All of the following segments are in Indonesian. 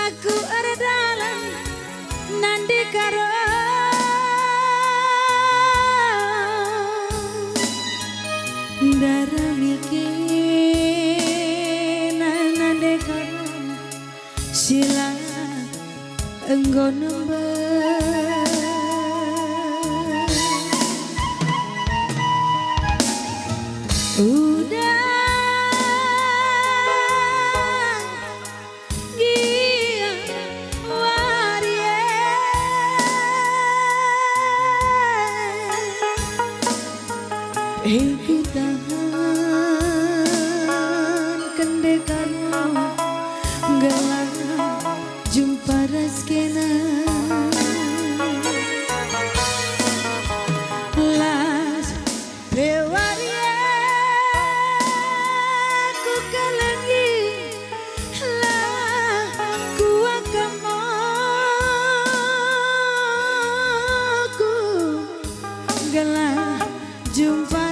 Aku ada dalam nandi karo dara mikir nande karo sila enggo nember udah Iku tahan kendekan gelang jumpa raskena las lewaria ku kalangi lah ku akamaku gelang jumpa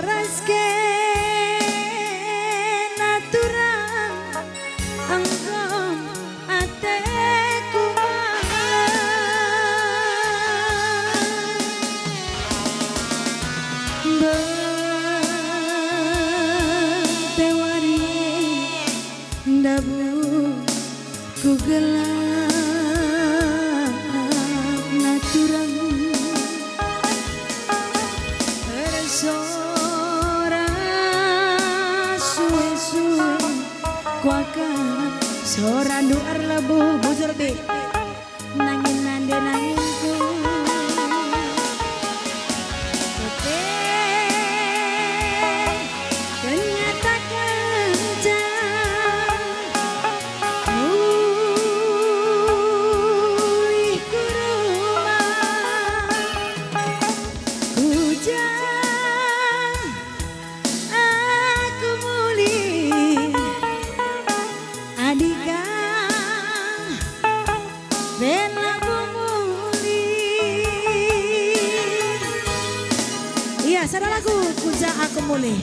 ku gelap naturang resora suwe-suwe kuakan sora duar labu bujur bi nangin nande nanginku Iya, sada lagu Puja Aku Mulih.